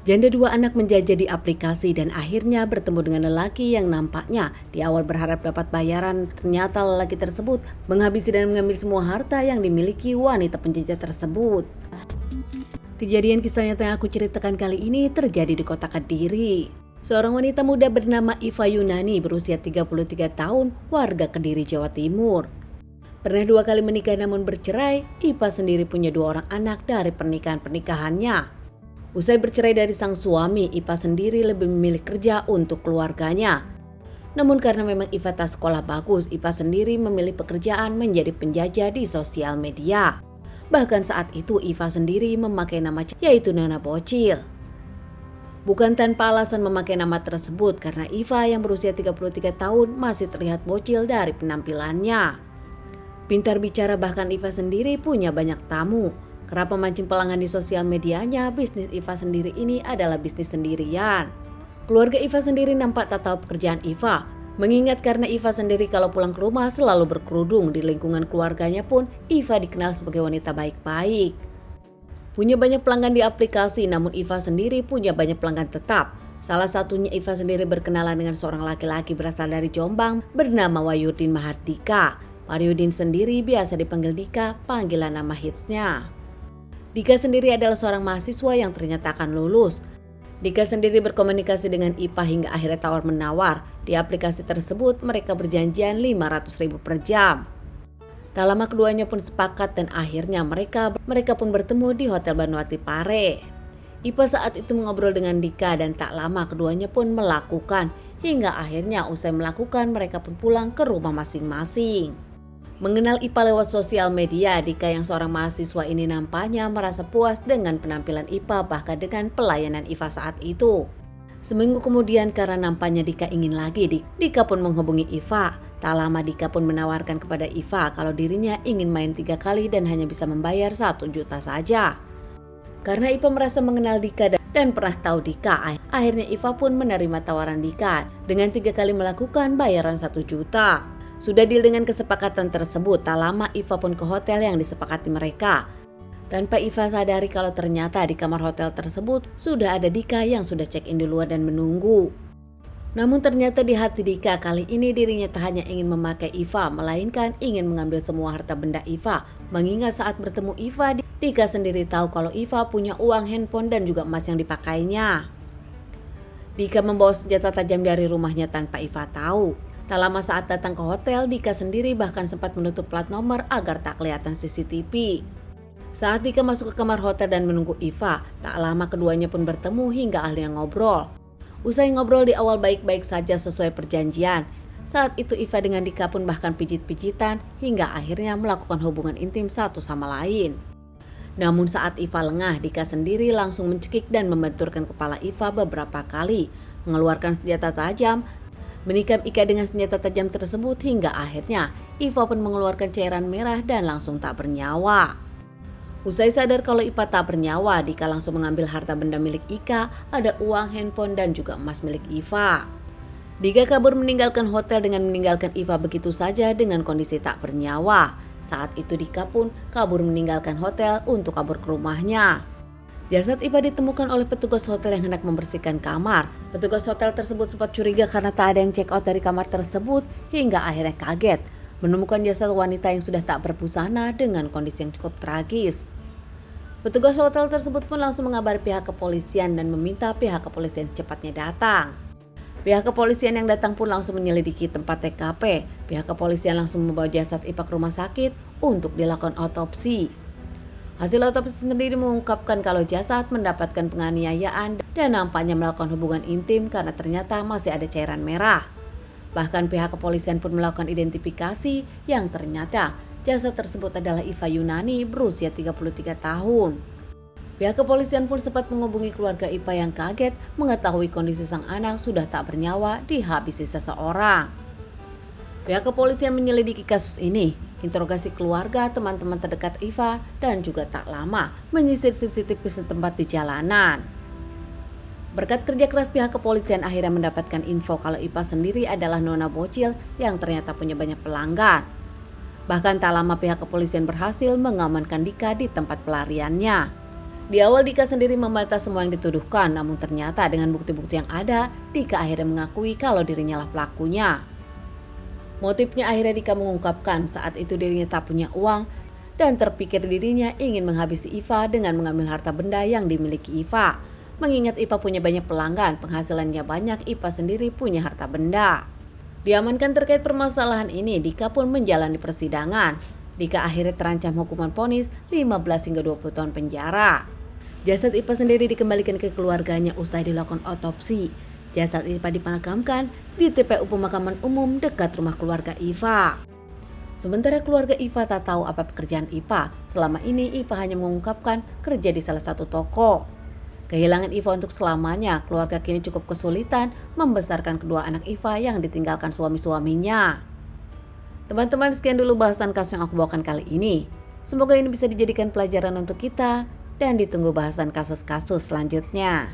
Janda dua anak menjajah di aplikasi dan akhirnya bertemu dengan lelaki yang nampaknya di awal berharap dapat bayaran. Ternyata lelaki tersebut menghabisi dan mengambil semua harta yang dimiliki wanita penjajah tersebut. Kejadian kisah nyata yang aku ceritakan kali ini terjadi di kota Kediri. Seorang wanita muda bernama Iva Yunani berusia 33 tahun, warga Kediri, Jawa Timur. Pernah 2 kali menikah namun bercerai, Iva sendiri punya 2 orang anak dari pernikahannya. Usai bercerai dari sang suami, Iva sendiri lebih memilih kerja untuk keluarganya. Namun karena memang Iva tak sekolah bagus, Iva sendiri memilih pekerjaan menjadi penjajah di sosial media. Bahkan saat itu Iva sendiri memakai nama yaitu Nona Bocil. Bukan tanpa alasan memakai nama tersebut karena Iva yang berusia 33 tahun masih terlihat bocil dari penampilannya. Pintar bicara, bahkan Iva sendiri punya banyak tamu. Kerap memancing pelanggan di sosial medianya, bisnis Iva sendiri ini adalah bisnis sendirian. Keluarga Iva sendiri nampak tak tahu pekerjaan Iva. Mengingat karena Iva sendiri kalau pulang ke rumah selalu berkerudung, di lingkungan keluarganya pun Iva dikenal sebagai wanita baik-baik. Punya banyak pelanggan di aplikasi, namun Iva sendiri punya banyak pelanggan tetap. Salah satunya Iva sendiri berkenalan dengan seorang laki-laki berasal dari Jombang bernama Wahyudin Mahardika. Wahyudin sendiri biasa dipanggil Dika, panggilan nama hitsnya. Dika sendiri adalah seorang mahasiswa yang ternyata akan lulus. Dika sendiri berkomunikasi dengan Iva hingga akhirnya tawar-menawar. Di aplikasi tersebut mereka berjanjian 500.000 per jam. Tak lama keduanya pun sepakat dan akhirnya mereka pun bertemu di Hotel Banuati Pare. Iva saat itu mengobrol dengan Dika dan tak lama keduanya pun melakukan. Hingga akhirnya usai melakukan mereka pun pulang ke rumah masing-masing. Mengenal Iva lewat sosial media, Dika yang seorang mahasiswa ini nampaknya merasa puas dengan penampilan Iva bahkan dengan pelayanan Iva saat itu. Seminggu kemudian karena nampaknya Dika ingin lagi, Dika pun menghubungi Iva. Tak lama Dika pun menawarkan kepada Iva kalau dirinya ingin main 3 kali dan hanya bisa membayar 1 juta saja. Karena Iva merasa mengenal Dika dan pernah tahu Dika, akhirnya Iva pun menerima tawaran Dika dengan 3 kali melakukan bayaran 1 juta. Sudah deal dengan kesepakatan tersebut, tak lama Iva pun ke hotel yang disepakati mereka. Tanpa Iva sadari kalau ternyata di kamar hotel tersebut sudah ada Dika yang sudah check-in di luar dan menunggu. Namun ternyata di hati Dika kali ini dirinya tak hanya ingin memakai Iva, melainkan ingin mengambil semua harta benda Iva. Mengingat saat bertemu Iva, Dika sendiri tahu kalau Iva punya uang, handphone dan juga emas yang dipakainya. Dika membawa senjata tajam dari rumahnya tanpa Iva tahu. Tak lama saat datang ke hotel, Dika sendiri bahkan sempat menutup plat nomor agar tak kelihatan CCTV. Saat Dika masuk ke kamar hotel dan menunggu Iva, tak lama keduanya pun bertemu hingga akhirnya ngobrol. Usai ngobrol di awal baik-baik saja sesuai perjanjian. Saat itu Iva dengan Dika pun bahkan pijit-pijitan hingga akhirnya melakukan hubungan intim satu sama lain. Namun saat Iva lengah, Dika sendiri langsung mencekik dan membenturkan kepala Iva beberapa kali, mengeluarkan senjata tajam, menikam Ika dengan senjata tajam tersebut hingga akhirnya Iva pun mengeluarkan cairan merah dan langsung tak bernyawa. Usai sadar kalau Iva tak bernyawa, Dika langsung mengambil harta benda milik Ika, ada uang, handphone dan juga emas milik Iva. Dika kabur meninggalkan hotel dengan meninggalkan Iva begitu saja dengan kondisi tak bernyawa. Saat itu Dika pun kabur meninggalkan hotel untuk kabur ke rumahnya. Jasad Iva ditemukan oleh petugas hotel yang hendak membersihkan kamar. Petugas hotel tersebut sempat curiga karena tak ada yang check out dari kamar tersebut hingga akhirnya kaget menemukan jasad wanita yang sudah tak berbusana dengan kondisi yang cukup tragis. Petugas hotel tersebut pun langsung mengabari pihak kepolisian dan meminta pihak kepolisian secepatnya datang. Pihak kepolisian yang datang pun langsung menyelidiki tempat TKP. Pihak kepolisian langsung membawa jasad Iva ke rumah sakit untuk dilakukan otopsi. Hasil otopsi sendiri mengungkapkan kalau jasad mendapatkan penganiayaan dan nampaknya melakukan hubungan intim karena ternyata masih ada cairan merah. Bahkan pihak kepolisian pun melakukan identifikasi yang ternyata jasad tersebut adalah Iva Yunani berusia 33 tahun. Pihak kepolisian pun sempat menghubungi keluarga Iva yang kaget mengetahui kondisi sang anak sudah tak bernyawa dihabisi seseorang. Pihak kepolisian menyelidiki kasus ini, interogasi keluarga, teman-teman terdekat Iva, dan juga tak lama menyisir CCTV setempat di jalanan. Berkat kerja keras pihak kepolisian akhirnya mendapatkan info kalau Iva sendiri adalah nona bocil yang ternyata punya banyak pelanggan. Bahkan tak lama pihak kepolisian berhasil mengamankan Dika di tempat pelariannya. Di awal Dika sendiri membantah semua yang dituduhkan, namun ternyata dengan bukti-bukti yang ada, Dika akhirnya mengakui kalau dirinya lah pelakunya. Motifnya akhirnya Dika mengungkapkan saat itu dirinya tak punya uang dan terpikir dirinya ingin menghabisi Iva dengan mengambil harta benda yang dimiliki Iva. Mengingat Iva punya banyak pelanggan, penghasilannya banyak, Iva sendiri punya harta benda. Diamankan terkait permasalahan ini, Dika pun menjalani persidangan. Dika akhirnya terancam hukuman vonis 15 hingga 20 tahun penjara. Jasad Iva sendiri dikembalikan ke keluarganya usai dilakukan otopsi. Jasad Iva dimakamkan di TPU Pemakaman Umum dekat rumah keluarga Iva. Sementara keluarga Iva tak tahu apa pekerjaan Iva. Selama ini Iva hanya mengungkapkan kerja di salah satu toko. Kehilangan Iva untuk selamanya, keluarga kini cukup kesulitan membesarkan kedua anak Iva yang ditinggalkan suami-suaminya. Teman-teman, sekian dulu bahasan kasus yang aku bawakan kali ini. Semoga ini bisa dijadikan pelajaran untuk kita dan ditunggu bahasan kasus-kasus selanjutnya.